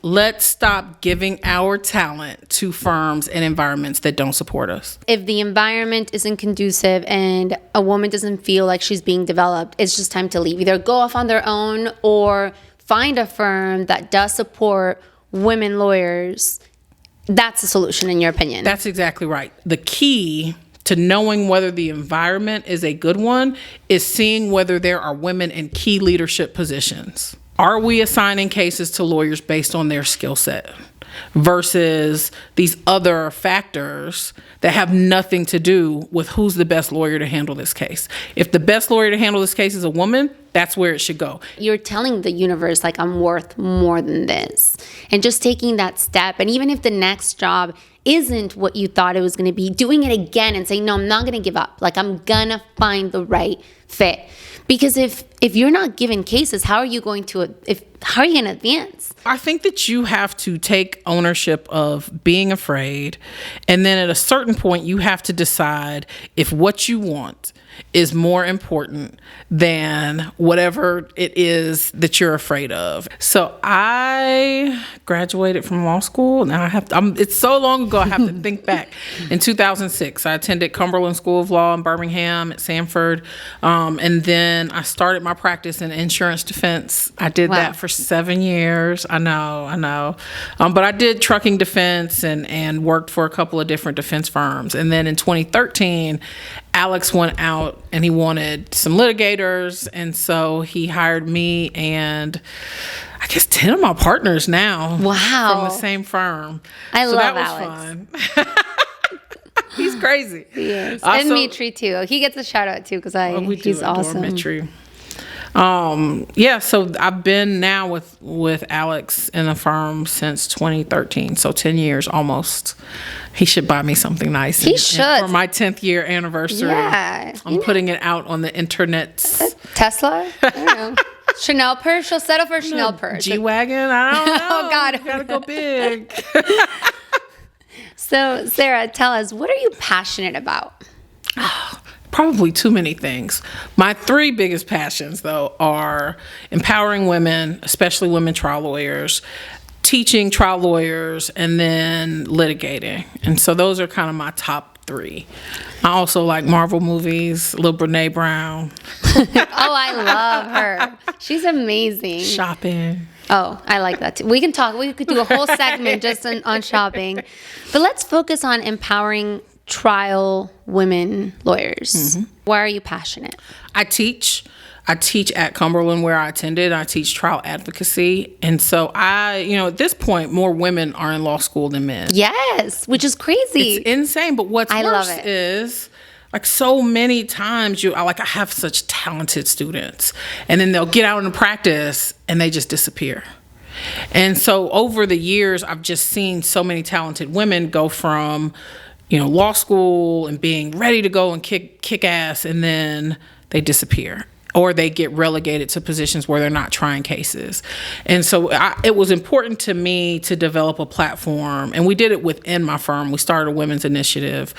let's stop giving our talent to firms and environments that don't support us. If the environment isn't conducive and a woman doesn't feel like she's being developed, it's just time to leave. Either go off on their own or find a firm that does support women lawyers. That's the solution, in your opinion. That's exactly right. The key to knowing whether the environment is a good one is seeing whether there are women in key leadership positions. Are we assigning cases to lawyers based on their skill set versus these other factors that have nothing to do with who's the best lawyer to handle this case? If the best lawyer to handle this case is a woman, that's where it should go. You're telling the universe, like, I'm worth more than this. And just taking that step, and even if the next job isn't what you thought it was going to be, doing it again and saying, no, I'm not going to give up. Like, I'm going to find the right fit. Because if you're not given cases, how are you going to advance? I think that you have to take ownership of being afraid. And then at a certain point, you have to decide if what you want is more important than whatever it is that you're afraid of. So I graduated from law school. Now it's so long ago, I have to think back. In 2006, I attended Cumberland School of Law in Birmingham at Sanford. And then I started my practice in insurance defense. I did that for 7 years. I know. But I did trucking defense and worked for a couple of different defense firms. And then in 2013, Alex went out and he wanted some litigators. And so he hired me and I guess 10 of my partners now. Wow. From the same firm. I love Alex. Fun. He's crazy. He is. And Mitri too. He gets a shout out too because he's awesome. Mitri. So I've been now with Alex in the firm since 2013, so 10 years almost. He should buy me something nice. He should. For my 10th year anniversary. Yeah. I'm putting it out on the internet. Tesla? I don't know. Chanel purse? She'll settle for a Chanel purse. G-Wagon? I don't know. Oh, God. You gotta go big. So, Sara, tell us, what are you passionate about? Probably too many things. My 3 biggest passions, though, are empowering women, especially women trial lawyers, teaching trial lawyers, and then litigating. And so those are kind of my top 3. I also like Marvel movies, Lil Brene Brown. Oh, I love her. She's amazing. Shopping. Oh, I like that too. We can talk. We could do a whole segment just on shopping. But let's focus on empowering trial women lawyers. Mm-hmm. Why are you passionate? I teach at Cumberland where I attended. I teach trial advocacy. And so at this point, more women are in law school than men. Yes, which is crazy. It's insane. But what's worse is, like, so many times I have such talented students and then they'll get out into practice and they just disappear. And so over the years, I've just seen so many talented women go from, law school and being ready to go and kick ass, and then they disappear. Or they get relegated to positions where they're not trying cases. And so it was important to me to develop a platform, and we did it within my firm. We started a women's initiative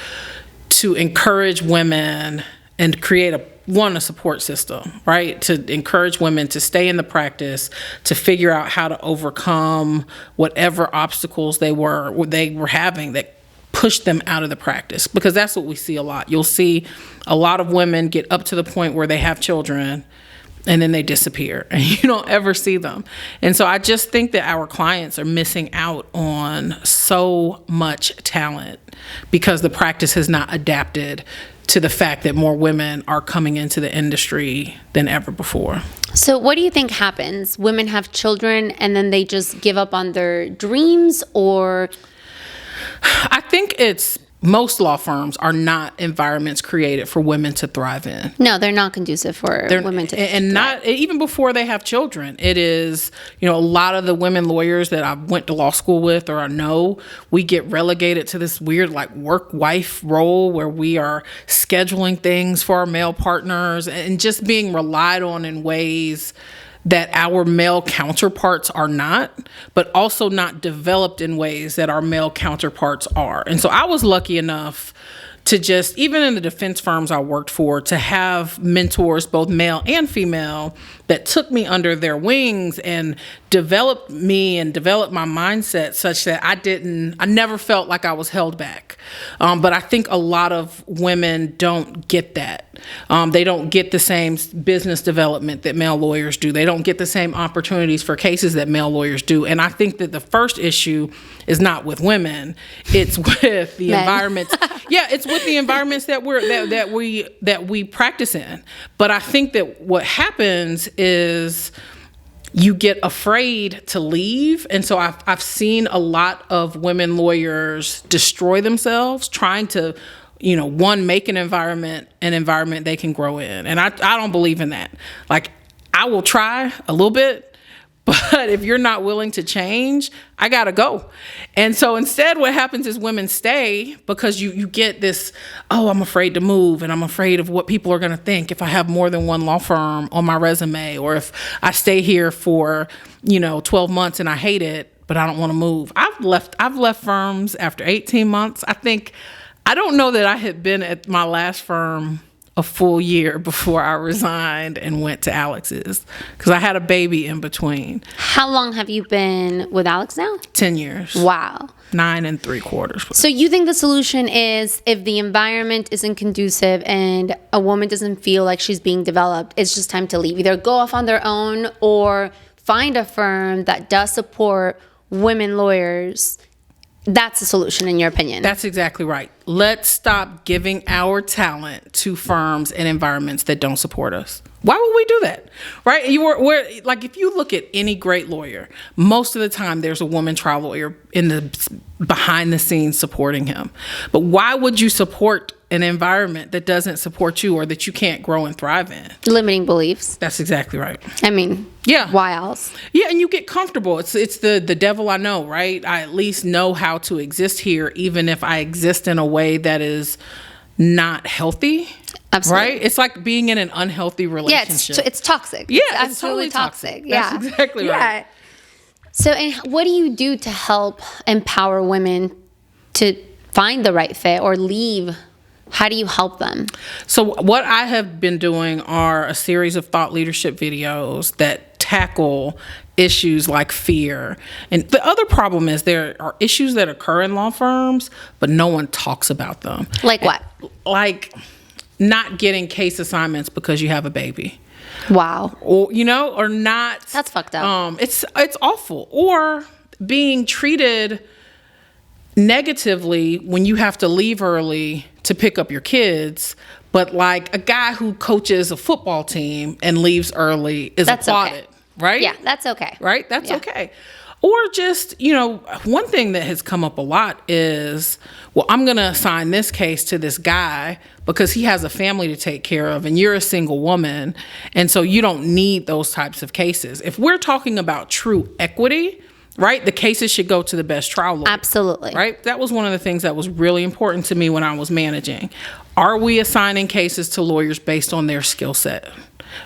to encourage women and create a support system, right? To encourage women to stay in the practice, to figure out how to overcome whatever obstacles they were having that pushed them out of the practice, because that's what we see a lot. You'll see a lot of women get up to the point where they have children and then they disappear and you don't ever see them. And so I just think that our clients are missing out on so much talent because the practice has not adapted to the fact that more women are coming into the industry than ever before. So what do you think happens? Women have children and then they just give up on their dreams, or? I think most law firms are not environments created for women to thrive in. No, they're not conducive for women to and thrive. Not even before they have children. It is, a lot of the women lawyers that I went to law school with or I know, we get relegated to this weird work-wife role where we are scheduling things for our male partners and just being relied on in ways that our male counterparts are not, but also not developed in ways that our male counterparts are. And so I was lucky enough to just, even in the defense firms I worked for, to have mentors, both male and female, that took me under their wings and developed me and developed my mindset such that I never felt like I was held back. But I think a lot of women don't get that. They don't get the same business development that male lawyers do. They don't get the same opportunities for cases that male lawyers do. And I think that the first issue is not with women. It's with the environments. Yeah, it's with the environments that we practice in. But I think that what happens is you get afraid to leave. And so I've seen a lot of women lawyers destroy themselves trying to, make an environment they can grow in. And I don't believe in that. Like, I will try a little bit, but if you're not willing to change, I gotta go. And so instead what happens is women stay because you get this, I'm afraid to move, and I'm afraid of what people are gonna think if I have more than one law firm on my resume, or if I stay here for 12 months and I hate it, but I don't want to move. I've left firms after 18 months. I don't know that I had been at my last firm a full year before I resigned and went to Alex's, because I had a baby in between. How long have you been with Alex now? 10 years. Wow. 9 3/4. So you think the solution is, if the environment isn't conducive and a woman doesn't feel like she's being developed, it's just time to leave. Either go off on their own or find a firm that does support women lawyers. That's the solution, in your opinion. That's exactly right. Let's stop giving our talent to firms and environments that don't support us. Why would we do that? Right? We're like, if you look at any great lawyer, most of the time there's a woman trial lawyer in the behind the scenes supporting him. But why would you support an environment that doesn't support you or that you can't grow and thrive in? Limiting beliefs. That's exactly right. I mean, yeah. Why else? Yeah, and you get comfortable. It's the devil I know, right? I at least know how to exist here, even if I exist in a way that is not healthy. Absolutely. Right? It's like being in an unhealthy relationship. Yeah, it's toxic. Yeah, it's totally absolutely toxic. Yeah. That's exactly right. So, and what do you do to help empower women to find the right fit or leave? How do you help them? So what I have been doing are a series of thought leadership videos that tackle issues like fear. And the other problem is there are issues that occur in law firms, but no one talks about them. Like what? Like not getting case assignments because you have a baby. Wow. Or, or not. That's fucked up. It's awful. Or being treated negatively when you have to leave early to pick up your kids, but like a guy who coaches a football team and leaves early is applauded, okay. Right? Yeah, that's okay. Right? That's okay. Or just, one thing that has come up a lot is, well, I'm going to assign this case to this guy because he has a family to take care of and you're a single woman. And so you don't need those types of cases. If we're talking about true equity, right, the cases should go to the best trial lawyer. Absolutely. Right? That was one of the things that was really important to me when I was managing. Are we assigning cases to lawyers based on their skill set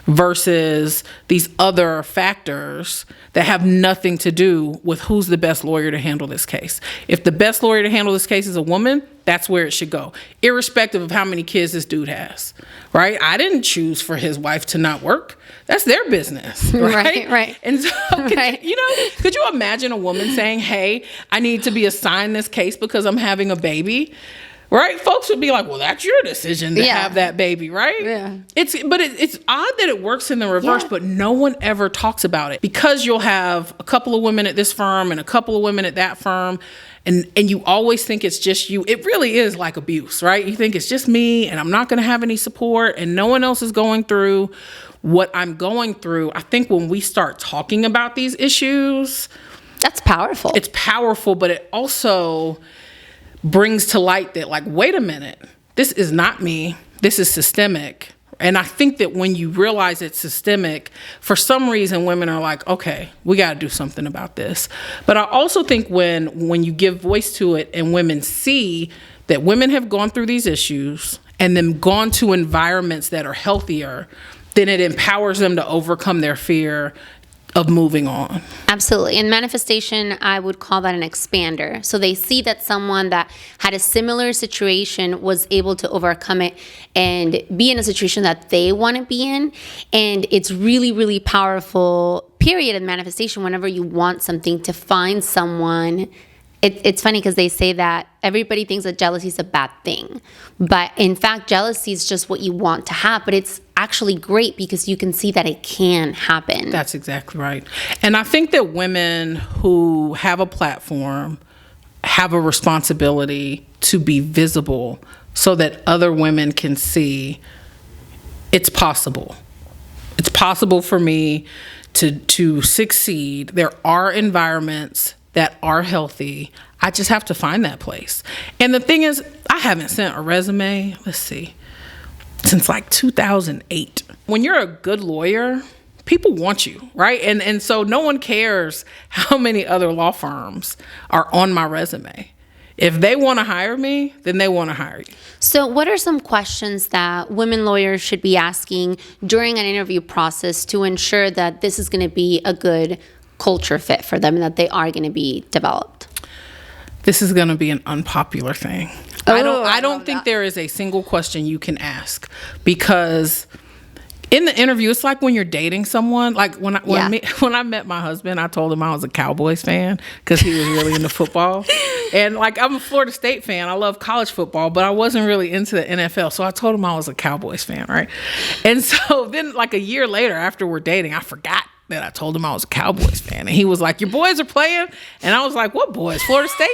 versus these other factors that have nothing to do with who's the best lawyer to handle this case? If the best lawyer to handle this case is a woman, that's where it should go, irrespective of how many kids this dude has, right? I didn't choose for his wife to not work. That's their business, right? Right. And so, could you imagine a woman saying, hey, I need to be assigned this case because I'm having a baby? Right? Folks would be like, well, that's your decision to have that baby, right? Yeah. It's odd that it works in the reverse, but no one ever talks about it because you'll have a couple of women at this firm and a couple of women at that firm. And you always think it's just you. It really is like abuse, right? You think it's just me and I'm not going to have any support and no one else is going through what I'm going through. I think when we start talking about these issues, that's powerful. It's powerful, but it also brings to light that, like, wait a minute, this is not me. This is systemic. And I think that when you realize it's systemic, for some reason, women are like, okay, we got to do something about this. But I also think when you give voice to it and women see that women have gone through these issues and then gone to environments that are healthier, then it empowers them to overcome their fear of moving on. Absolutely. In manifestation, I would call that an expander. So they see that someone that had a similar situation was able to overcome it and be in a situation that they want to be in. And it's really, really powerful, period, in manifestation, whenever you want something, to find someone. It's funny because they say that everybody thinks that jealousy is a bad thing. But in fact, jealousy is just what you want to have. But it's actually great because you can see that it can happen. That's exactly right. And I think that women who have a platform have a responsibility to be visible so that other women can see it's possible. It's possible for me to succeed. There are environments that are healthy. I just have to find that place. And the thing is, I haven't sent a resume, since like 2008. When you're a good lawyer, people want you, right? And so no one cares how many other law firms are on my resume. If they want to hire me, then they want to hire you. So what are some questions that women lawyers should be asking during an interview process to ensure that this is going to be a good culture fit for them and that they are going to be developed? This is going to be an unpopular thing. I don't think there is a single question you can ask, because in the interview, it's like when you're dating someone. Like when I met my husband, I told him I was a Cowboys fan because he was really into football. And like, I'm a Florida State fan. I love college football, but I wasn't really into the NFL. So I told him I was a Cowboys fan, right? And so then like a year later, after we're dating, I forgot that I told him I was a Cowboys fan. And he was like, your boys are playing? And I was like, what boys? Florida State?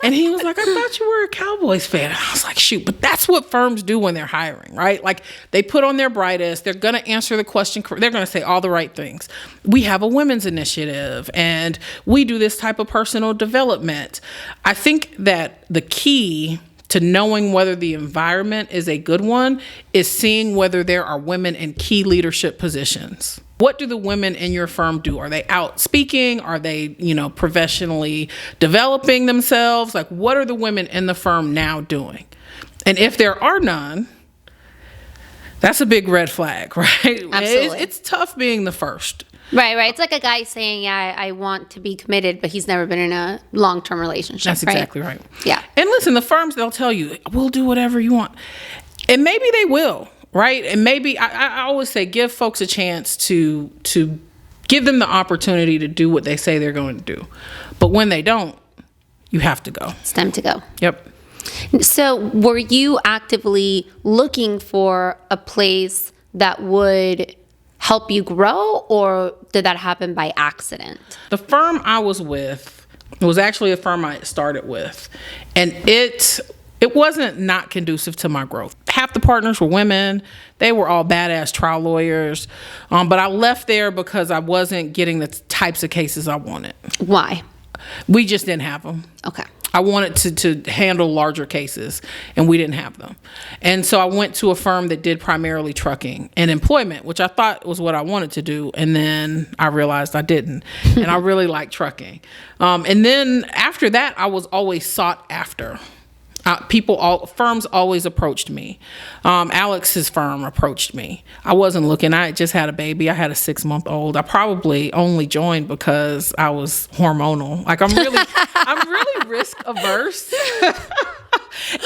And he was like, I thought you were a Cowboys fan. And I was like, shoot, but that's what firms do when they're hiring, right? Like, they put on their brightest. They're going to answer the question. They're going to say all the right things. We have a women's initiative, and we do this type of personal development. I think that the key to knowing whether the environment is a good one is seeing whether there are women in key leadership positions. What do the women in your firm do? Are they out speaking? Are they, professionally developing themselves? Like, what are the women in the firm now doing? And if there are none, that's a big red flag, right? Absolutely. It's tough being the first. Right. It's like a guy saying, yeah, I want to be committed, but he's never been in a long-term relationship. That's exactly right. Yeah. And listen, the firms, they'll tell you, we'll do whatever you want. And maybe they will, right? And maybe, I always say, give folks a chance to give them the opportunity to do what they say they're going to do. But when they don't, you have to go. It's time to go. Yep. So were you actively looking for a place that would help you grow, or did that happen by accident? The firm I was with was actually a firm I started with, and it wasn't not conducive to my growth. Half the partners were women. They were all badass trial lawyers, but I left there because I wasn't getting the types of cases I wanted. Why? We just didn't have them. Okay. I wanted to handle larger cases, and we didn't have them. And so I went to a firm that did primarily trucking and employment, which I thought was what I wanted to do. And then I realized I didn't. And I really liked trucking. And then after that, I was always sought after. Firms always approached me. Alex's firm approached me. I wasn't looking. I just had a baby. I had a 6-month-old. I probably only joined because I was hormonal. Like, I'm really risk averse.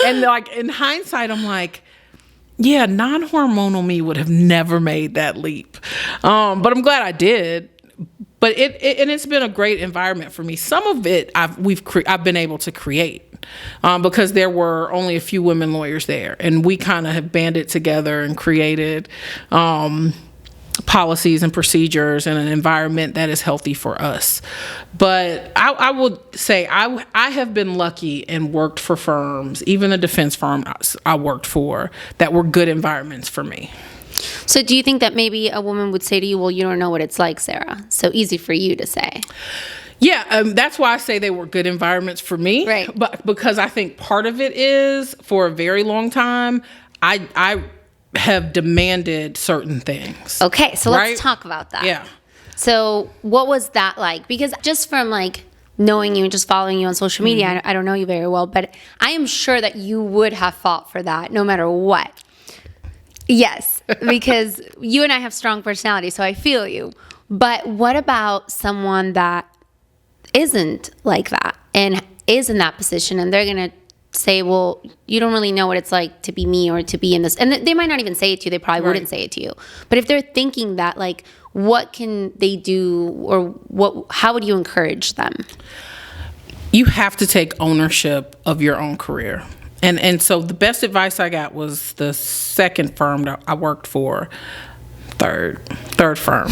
And like, in hindsight, I'm like, yeah, non-hormonal me would have never made that leap. But I'm glad I did. But it's been a great environment for me. Some of it I've been able to create because there were only a few women lawyers there, and we kind of have banded together and created policies and procedures and an environment that is healthy for us. But I would say I have been lucky and worked for firms, even a defense firm I worked for, that were good environments for me. So do you think that maybe a woman would say to you, well, you don't know what it's like, Sara? So easy for you to say. Yeah, that's why I say they were good environments for me. Right. But because I think part of it is, for a very long time, I have demanded certain things. Okay, so let's talk about that. Yeah. So what was that like? Because just from like knowing you and just following you on social media, Mm-hmm. I don't know you very well, but I am sure that you would have fought for that no matter what. Yes, because you and I have strong personalities, so I feel you. But what about someone that isn't like that and is in that position, and they're going to say, well, you don't really know what it's like to be me or to be in this. And they might not even say it to you. They probably wouldn't say it to you. But if they're thinking that, like, what can they do, or how would you encourage them? You have to take ownership of your own career. And so the best advice I got was the second firm that I worked for, third firm.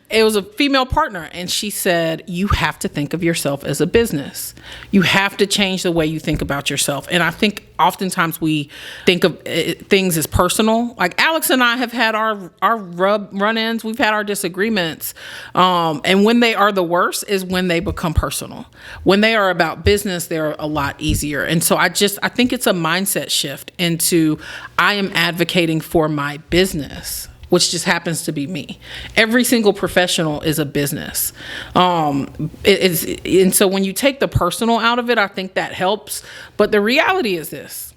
It was a female partner, and she said, you have to think of yourself as a business. You have to change the way you think about yourself. And I think oftentimes we think of things as personal. Like Alex and I have had our run-ins. We've had our disagreements. And when they are the worst is when they become personal. When they are about business, they're a lot easier. And so I think it's a mindset shift into, I am advocating for my business, which just happens to be me. Every single professional is a business. And so when you take the personal out of it, I think that helps. But the reality is this: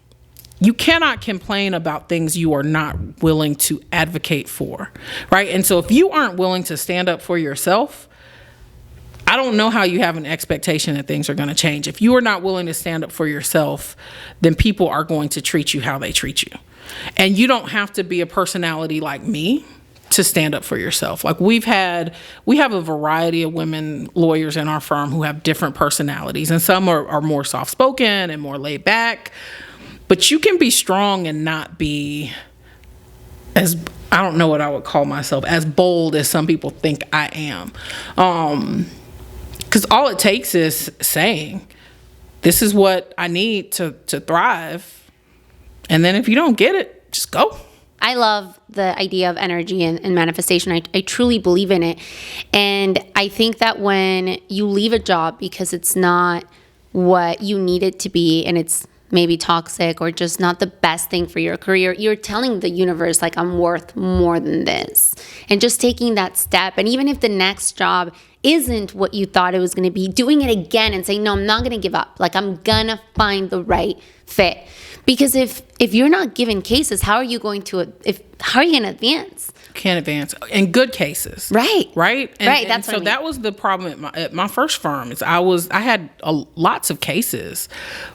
you cannot complain about things you are not willing to advocate for, right? And so if you aren't willing to stand up for yourself, I don't know how you have an expectation that things are going to change. If you are not willing to stand up for yourself, then people are going to treat you how they treat you. And you don't have to be a personality like me to stand up for yourself. Like we have a variety of women lawyers in our firm who have different personalities, and some are more soft-spoken and more laid back. But you can be strong and not be as, I don't know what I would call myself, as bold as some people think I am. Because all it takes is saying, this is what I need to thrive. And then if you don't get it, just go. I love the idea of energy and manifestation. I truly believe in it. And I think that when you leave a job because it's not what you need it to be, and it's maybe toxic or just not the best thing for your career, you're telling the universe, like, I'm worth more than this. And just taking that step, and even if the next job isn't what you thought it was going to be, doing it again and saying, no, I'm not going to give up. Like, I'm going to find the right fit. Because if you're not given cases, how are you going to advance? Can't advance in good cases, right? And so that was the problem at my first firm. Is I had lots of cases,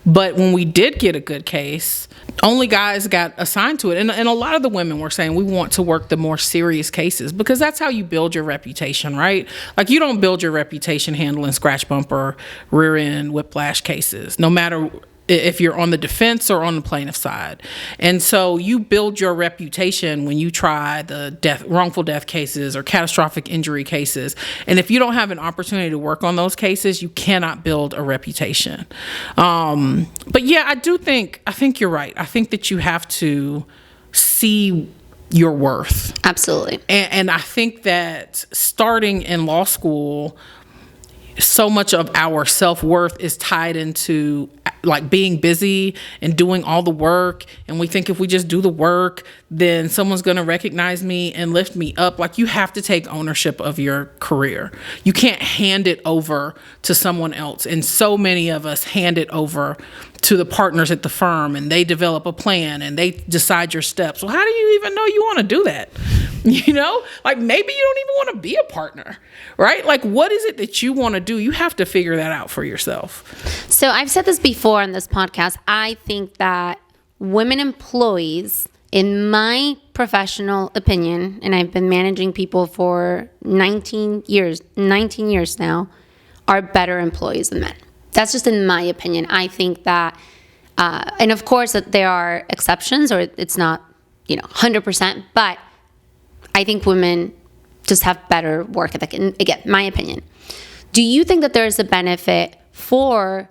but when we did get a good case, only guys got assigned to it, and a lot of the women were saying, we want to work the more serious cases, because that's how you build your reputation, right? Like, you don't build your reputation handling scratch bumper, rear end, whiplash cases, no matter if you're on the defense or on the plaintiff side. And so you build your reputation when you try the wrongful death cases or catastrophic injury cases. And if you don't have an opportunity to work on those cases, you cannot build a reputation. But yeah, I think you're right. I think that you have to see your worth. Absolutely. And I think that starting in law school, so much of our self-worth is tied into, like, being busy and doing all the work. And we think if we just do the work, then someone's going to recognize me and lift me up. Like, you have to take ownership of your career. You can't hand it over to someone else. And so many of us hand it over to the partners at the firm, and they develop a plan and they decide your steps. Well, how do you even know you want to do that? You know, like, maybe you don't even want to be a partner, right? Like, what is it that you want to do? You have to figure that out for yourself. So I've said this before on this podcast. I think that women employees, in my professional opinion, and I've been managing people for 19 years now, are better employees than men. That's just in my opinion. I think that, and of course that there are exceptions, or it's not, 100%, but I think women just have better work ethic. And again, my opinion. Do you think that there is a benefit for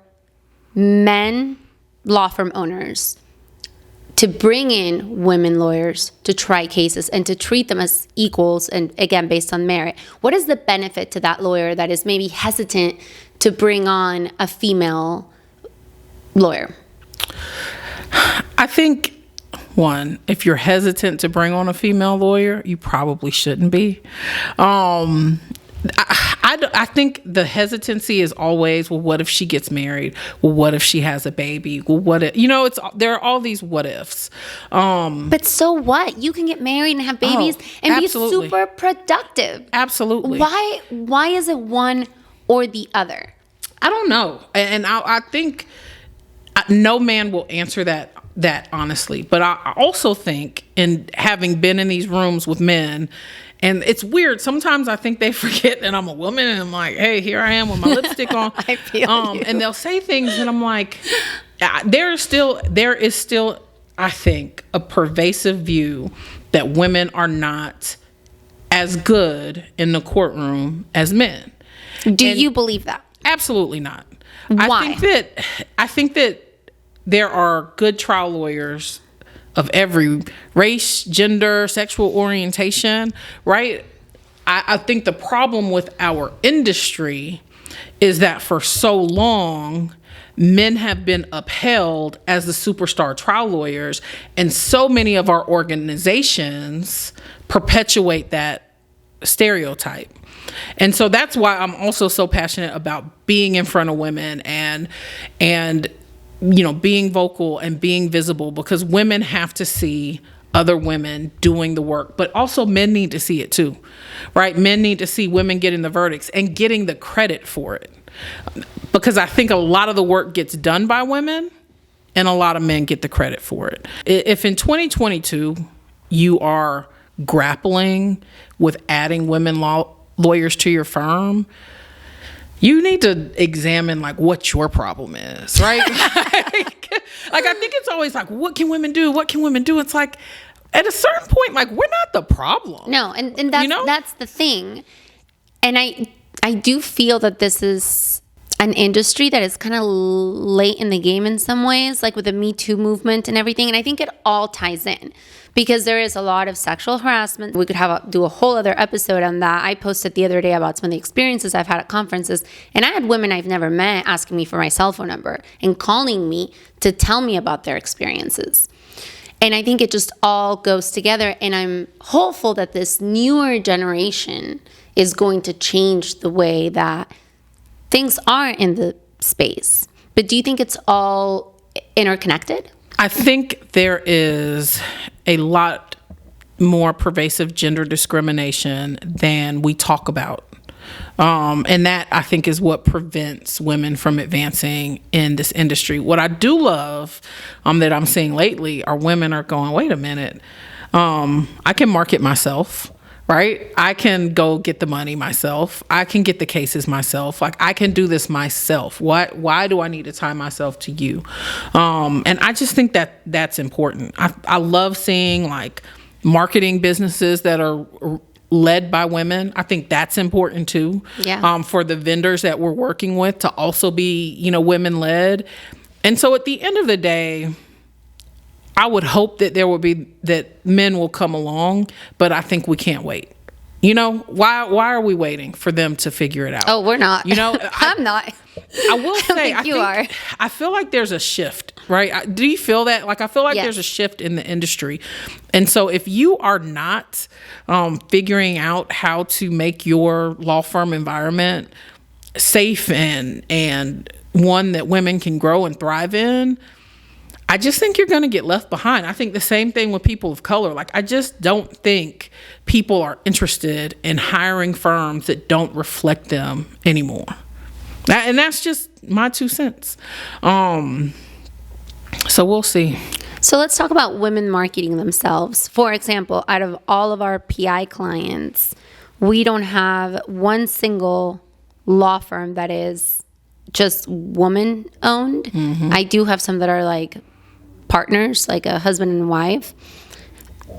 men law firm owners to bring in women lawyers to try cases and to treat them as equals, and again, based on merit? What is the benefit to that lawyer that is maybe hesitant to bring on a female lawyer? I think, one, if you're hesitant to bring on a female lawyer, you probably shouldn't be. I I think the hesitancy is always, well, what if she gets married? Well, what if she has a baby? Well, what if, there are all these what ifs. But so what? You can get married and have babies and absolutely. be super productive. Absolutely. Why is it one or the other? I don't know. And I think no man will answer that honestly. But I also think, in having been in these rooms with men, and it's weird, sometimes I think they forget that I'm a woman, and I'm like, hey, here I am with my lipstick on. I feel you. And they'll say things, and I'm like, there is still, I think, a pervasive view that women are not as good in the courtroom as men. Do you believe that? Absolutely not. Why? I think that there are good trial lawyers of every race, gender, sexual orientation, right? I think the problem with our industry is that for so long, men have been upheld as the superstar trial lawyers, and so many of our organizations perpetuate that stereotype. And so that's why I'm also so passionate about being in front of women and being vocal and being visible, because women have to see other women doing the work, but also men need to see it too, right? Men need to see women getting the verdicts and getting the credit for it, because I think a lot of the work gets done by women and a lot of men get the credit for it. If in 2022 you are grappling with adding women lawyers to your firm, you need to examine what your problem is, right? I think it's always what can women do? What can women do? It's at a certain point, we're not the problem. No, and that's the thing. And I do feel that this is an industry that is kind of late in the game in some ways, with the Me Too movement and everything. And I think it all ties in, because there is a lot of sexual harassment. We could do a whole other episode on that. I posted the other day about some of the experiences I've had at conferences, and I had women I've never met asking me for my cell phone number and calling me to tell me about their experiences. And I think it just all goes together, and I'm hopeful that this newer generation is going to change the way that things are in the space. But do you think it's all interconnected? I think there is a lot more pervasive gender discrimination than we talk about. And that, I think, is what prevents women from advancing in this industry. What I do love that I'm seeing lately are women are going, wait a minute, I can market myself, right? I can go get the money myself. I can get the cases myself. I can do this myself. Why do I need to tie myself to you? And I just think that that's important. I love seeing marketing businesses that are led by women. I think that's important too. Yeah. For the vendors that we're working with to also be, women led. And so at the end of the day, I would hope that men will come along, but I think we can't wait. Why are we waiting for them to figure it out? Oh, we're not. I'm not. I will say, I think you are. I feel like there's a shift, right? Do you feel that? I feel like Yes. there's a shift in the industry. And so if you are not figuring out how to make your law firm environment safe and one that women can grow and thrive in, I just think you're going to get left behind. I think the same thing with people of color. I just don't think people are interested in hiring firms that don't reflect them anymore. And that's just my 2 cents. So we'll see. So let's talk about women marketing themselves. For example, out of all of our PI clients, we don't have one single law firm that is just woman owned. Mm-hmm. I do have some that are partners, a husband and wife.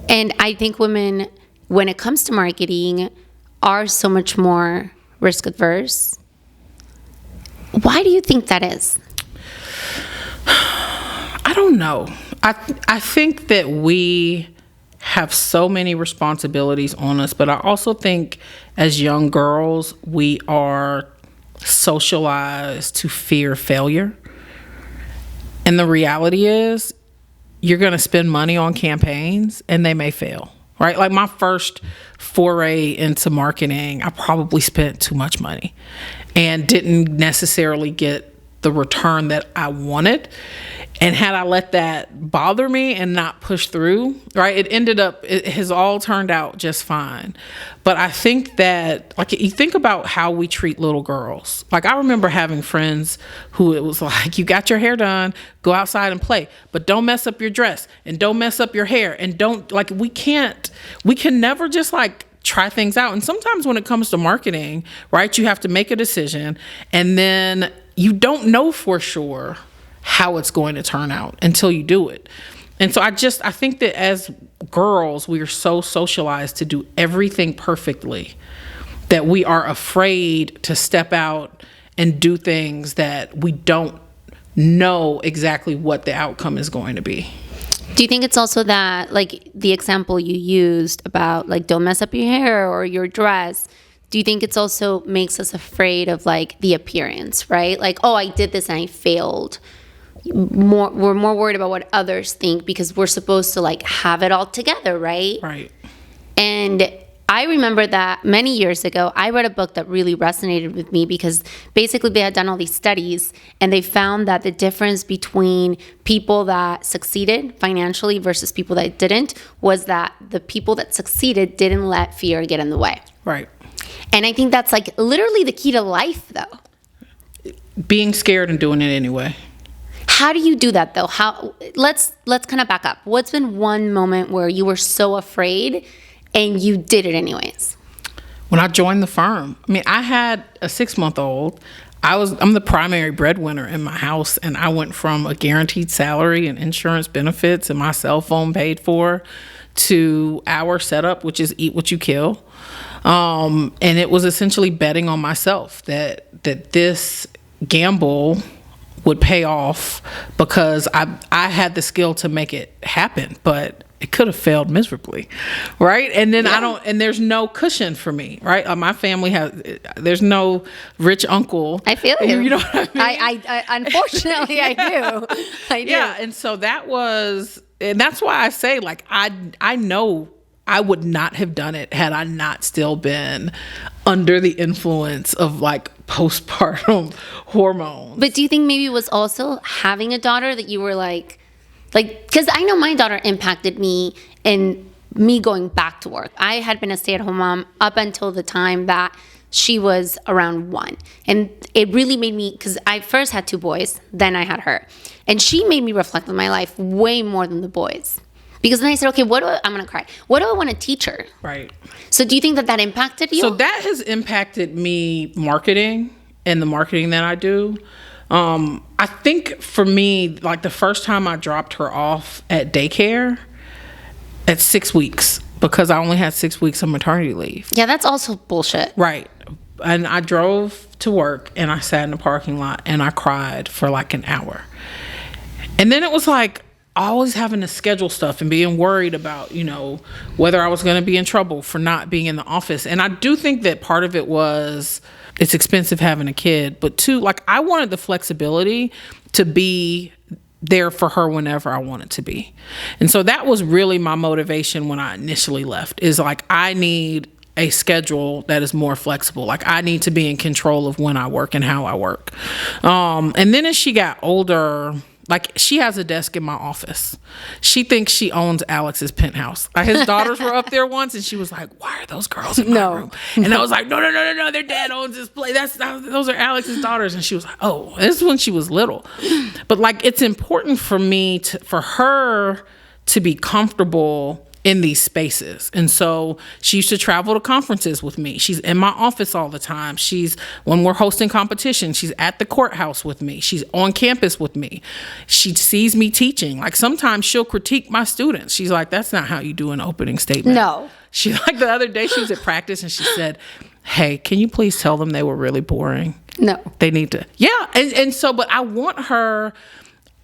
And I think women, when it comes to marketing, are so much more risk adverse. Why do you think that is? I don't know. I think that we have so many responsibilities on us, but I also think as young girls, we are socialized to fear failure. And the reality is, you're going to spend money on campaigns and they may fail. right? Like my first foray into marketing, I probably spent too much money and didn't necessarily get the return that I wanted. And had I let that bother me and not push through, right, it has all turned out just fine. But I think that, like, you think about how we treat little girls. Like, I remember having friends who it was like, you got your hair done, go outside and play, but don't mess up your dress and don't mess up your hair and don't, like, we can never just like try things out. And sometimes when it comes to marketing, right, you have to make a decision and then you don't know for sure how it's going to turn out until you do it. And so I think that as girls, we are so socialized to do everything perfectly that we are afraid to step out and do things that we don't know exactly what the outcome is going to be. Do you think it's also that, like the example you used about like don't mess up your hair or your dress, do you think it's also makes us afraid of like the appearance, right? Like, oh, I did this and I failed. We're more worried about what others think because we're supposed to like have it all together, right? Right. And I remember that many years ago, I read a book that really resonated with me because basically they had done all these studies and they found that the difference between people that succeeded financially versus people that didn't was that the people that succeeded didn't let fear get in the way. Right. And I think that's like literally the key to life, though. Being scared and doing it anyway. How do you do that, though? Let's kind of back up. What's been one moment where you were so afraid and you did it anyways? When I joined the firm. I mean, I had a 6-month-old. I'm the primary breadwinner in my house, and I went from a guaranteed salary and insurance benefits and my cell phone paid for to our setup, which is eat what you kill. And it was essentially betting on myself that this gamble would pay off because I had the skill to make it happen, but it could have failed miserably, right? And then and there's no cushion for me, right? My family there's no rich uncle. I feel you. You know what I mean? I unfortunately I do. Yeah, and so that's why I say, like, I know I would not have done it had I not still been under the influence of like postpartum hormones. But do you think maybe it was also having a daughter that you were like, because I know my daughter impacted me in me going back to work. I had been a stay-at-home mom up until the time that she was around 1. And it really made me, because I first had 2 boys, then I had her. And she made me reflect on my life way more than the boys. Because then I said, okay, I'm going to cry. What do I want to teach her? Right. So do you think that impacted you? So that has impacted me marketing and the marketing that I do. I think for me, like the first time I dropped her off at daycare at 6 weeks, because I only had 6 weeks of maternity leave. Yeah, that's also bullshit. Right. And I drove to work and I sat in the parking lot and I cried for like an hour. And then it was like, always having to schedule stuff and being worried about, whether I was going to be in trouble for not being in the office. And I do think that part of it was it's expensive having a kid, but 2, like I wanted the flexibility to be there for her whenever I wanted to be. And so that was really my motivation when I initially left, is like, I need a schedule that is more flexible. Like I need to be in control of when I work and how I work. And then as she got older, like she has a desk in my office. She thinks she owns Alex's penthouse. Like his daughters were up there once and she was like, why are those girls in my room? And I was like, no, their dad owns this place. Those are Alex's daughters. And she was like, oh, this is when she was little. But like, it's important for me for her to be comfortable in these spaces. And so she used to travel to conferences with me. She's in my office all the time. When we're hosting competitions, she's at the courthouse with me. She's on campus with me. She sees me teaching. Like sometimes she'll critique my students. She's like, that's not how you do an opening statement. No. She like the other day she was at practice and she said, hey, can you please tell them they were really boring? No. They need to. Yeah. And so, but I want her,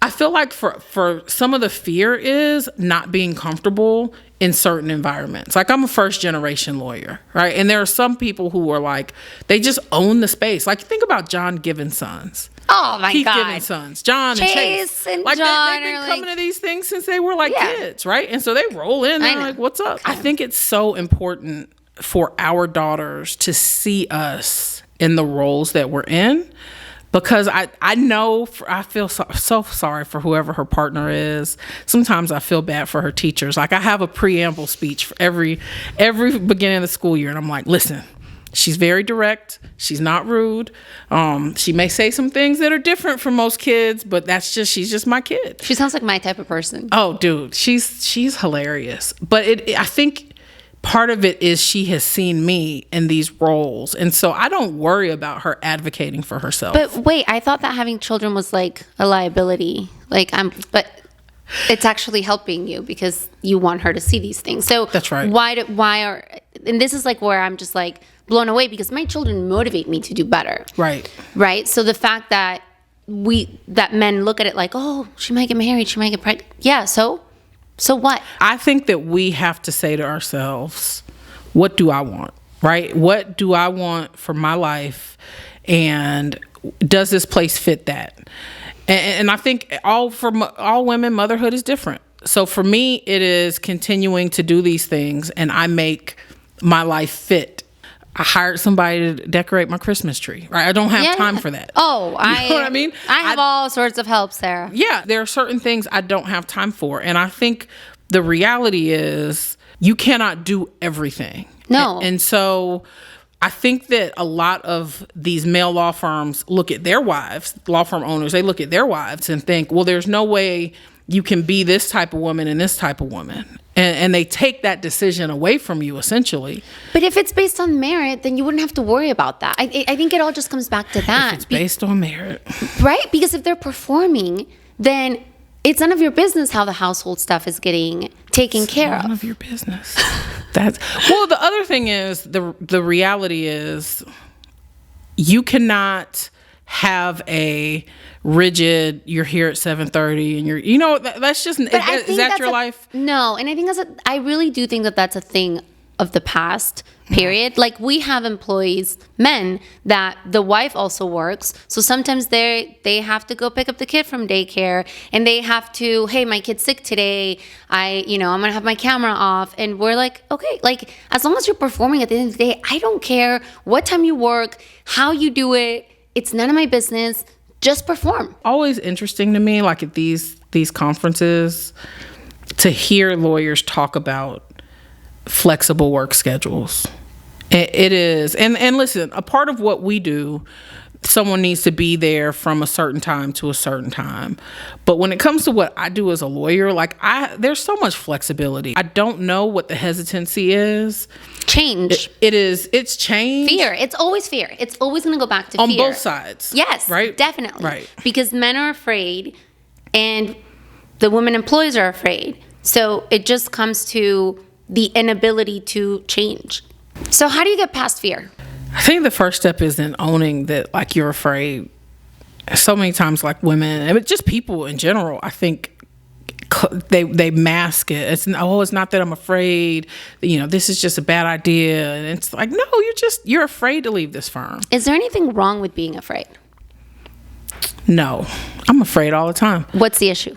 I feel like for some of the fear is not being comfortable in certain environments. Like, I'm a first generation lawyer, right? And there are some people who are like, they just own the space. Like, think about John Given's sons. Oh my Keith God. Given's sons, John and Chase. And like John they've been are coming to these things since they were like Yeah. kids, right? And so they roll in and they're like, what's up? I think it's so important for our daughters to see us in the roles that we're in, because I know I feel so sorry for whoever her partner is. Sometimes I feel bad for her teachers. Like, I have a preamble speech for every beginning of the school year, and I'm like, listen, she's very direct. She's not rude. She may say some things that are different from most kids, but she's just my kid. She sounds like my type of person. Oh, dude, she's hilarious. But I think part of it is she has seen me in these roles, and so I don't worry about her advocating for herself. But wait, I thought that having children was like a liability. But it's actually helping you because you want her to see these things. So that's right. And this is like where I'm just like blown away, because my children motivate me to do better. Right. So the fact that men look at it like, oh, she might get married, she might get pregnant. Yeah. So what? I think that we have to say to ourselves, what do I want? Right? What do I want for my life? And does this place fit that? And I think for all women, motherhood is different. So for me, it is continuing to do these things, and I make my life fit. I hired somebody to decorate my Christmas tree, right? I don't have time for that. Oh, you know what I mean? I have all sorts of help, Sarah. Yeah, there are certain things I don't have time for. And I think the reality is you cannot do everything. No. And so I think that a lot of these male law firms look at their wives, law firm owners, they look at their wives and think, well, there's no way you can be this type of woman and this type of woman. And they take that decision away from you, essentially. But if it's based on merit, then you wouldn't have to worry about that. I think it all just comes back to that. If it's based on merit. Right? Because if they're performing, then it's none of your business how the household stuff is getting taken care of. None of your business. Well, the other thing is, the reality is you cannot have a rigid, you're here at 7:30 and that's just, is that your life? No. And I think I really do think that that's a thing of the past, period. Like, we have employees, men, that the wife also works. So sometimes they have to go pick up the kid from daycare, and they have to, hey, my kid's sick today. I'm going to have my camera off. And we're like, okay, like, as long as you're performing at the end of the day, I don't care what time you work, how you do it. It's none of my business. Just perform. Always interesting to me, like at these conferences, to hear lawyers talk about flexible work schedules. It is. And listen, a part of what we do, someone needs to be there from a certain time to a certain time. But when it comes to what I do as a lawyer, like there's so much flexibility. I don't know what the hesitancy is. Change. It's change. Fear. It's always fear. It's always going to go back to fear. On fear. both sides. Yes. Right? Definitely. Right. Because men are afraid and the women employees are afraid. So it just comes to the inability to change. So how do you get past fear? I think the first step is in owning that, like, you're afraid. So many times, like, women, and just people in general, I think they mask it. It's not that I'm afraid, this is just a bad idea. And it's like, no, you're afraid to leave this firm. Is there anything wrong with being afraid? No, I'm afraid all the time. What's the issue?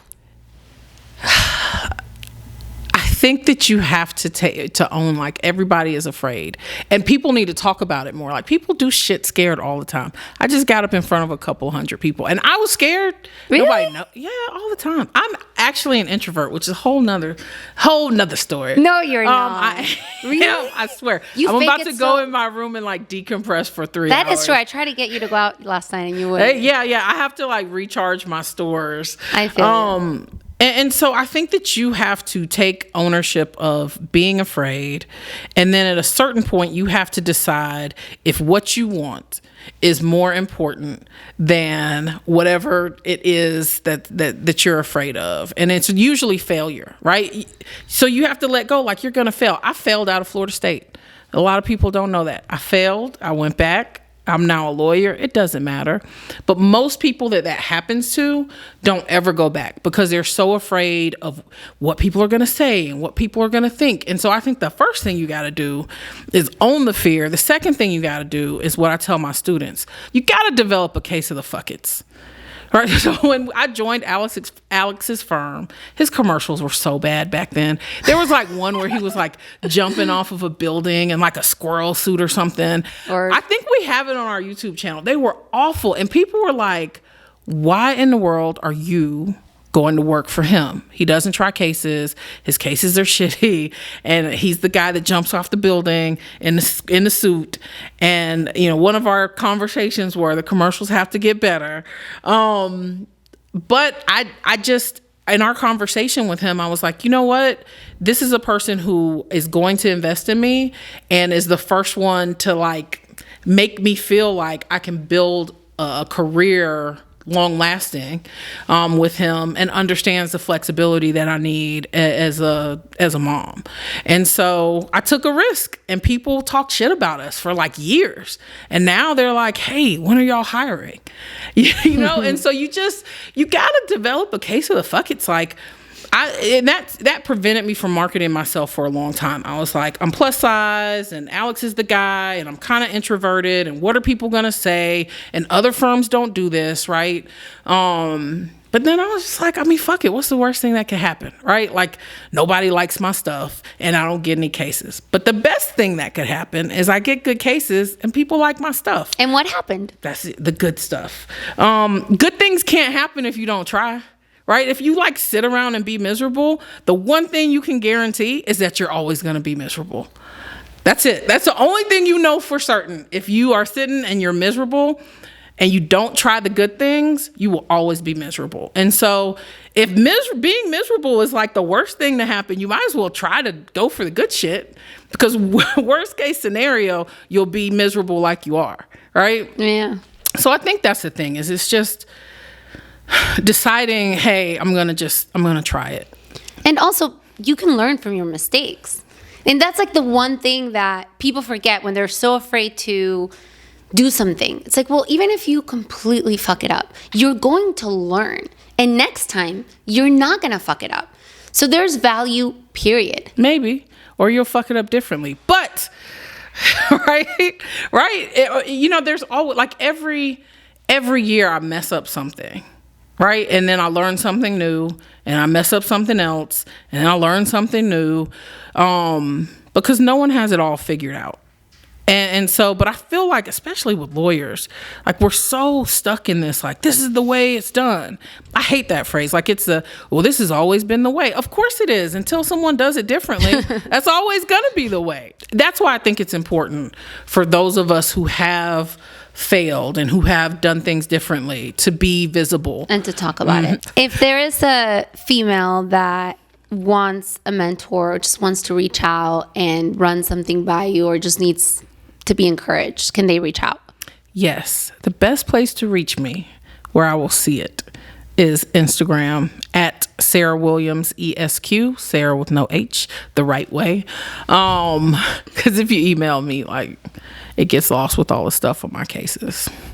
I think that you have to own, like, everybody is afraid, and people need to talk about it more. Like, people do shit scared all the time. I just got up in front of a couple hundred people and I was scared. Really? Nobody know. Yeah, all the time. I'm actually an introvert, which is a whole nother story. No, you're not. Really? I swear. I'm about to go in my room and, like, decompress for 3 hours. That is true. I tried to get you to go out last night and you wouldn't. Yeah. I have to, like, recharge my stores. I feel you. And so I think that you have to take ownership of being afraid. And then at a certain point, you have to decide if what you want is more important than whatever it is that you're afraid of. And it's usually failure, right? So you have to let go, like, you're going to fail. I failed out of Florida State. A lot of people don't know that. I failed. I went back. I'm now a lawyer. It doesn't matter. But most people that happens to don't ever go back because they're so afraid of what people are going to say and what people are going to think. And so I think the first thing you got to do is own the fear. The second thing you got to do is what I tell my students. You got to develop a case of the fuck it's. Right. So when I joined Alex's firm, his commercials were so bad back then. There was like one where he was like jumping off of a building in like a squirrel suit or something. I think we have it on our YouTube channel. They were awful. And people were like, why in the world are you going to work for him? He doesn't try cases. His cases are shitty. And he's the guy that jumps off the building in the suit. And, you know, one of our conversations were the commercials have to get better. But I just, in our conversation with him, I was like, you know what? This is a person who is going to invest in me and is the first one to like make me feel like I can build a career long lasting with him, and understands the flexibility that I need as a mom. And so I took a risk, and people talked shit about us for like years. And now they're like, hey, when are y'all hiring? You know? And so you got to develop a case of the fuck it's. Like, and that prevented me from marketing myself for a long time. I was like, I'm plus size and Alex is the guy and I'm kind of introverted and what are people going to say? And other firms don't do this, right? But then I was just like, I mean, fuck it. What's the worst thing that could happen, right? Like, nobody likes my stuff and I don't get any cases. But the best thing that could happen is I get good cases and people like my stuff. And what happened? That's the good stuff. Good things can't happen if you don't try. Right? If you like sit around and be miserable, the one thing you can guarantee is that you're always going to be miserable. That's it. That's the only thing you know for certain. If you are sitting and you're miserable and you don't try the good things, you will always be miserable. And so if being miserable is like the worst thing to happen, you might as well try to go for the good shit, because worst case scenario, you'll be miserable like you are. Right? Yeah. So I think that's the thing, is it's just deciding, hey, I'm going to try it. And also, you can learn from your mistakes. And that's like the one thing that people forget when they're so afraid to do something. It's like, well, even if you completely fuck it up, you're going to learn. And next time, you're not going to fuck it up. So there's value, period. Maybe. Or you'll fuck it up differently. But, right? You know, there's always, like every year I mess up something. Right? And then I learn something new, and I mess up something else, and I learn something new, because no one has it all figured out. And so, but I feel like, especially with lawyers, like we're so stuck in this, like, this is the way it's done. I hate that phrase. Like this has always been the way. Of course it is, until someone does it differently. That's always going to be the way. That's why I think it's important for those of us who have failed and who have done things differently to be visible and to talk about it. If there is a female that wants a mentor or just wants to reach out and run something by you or just needs to be encouraged, can they reach out? Yes. The best place to reach me, where I will see it, is Instagram at Sara Williams ESQ, Sarah with no H, the right way. Because if you email me, like, it gets lost with all the stuff on my cases.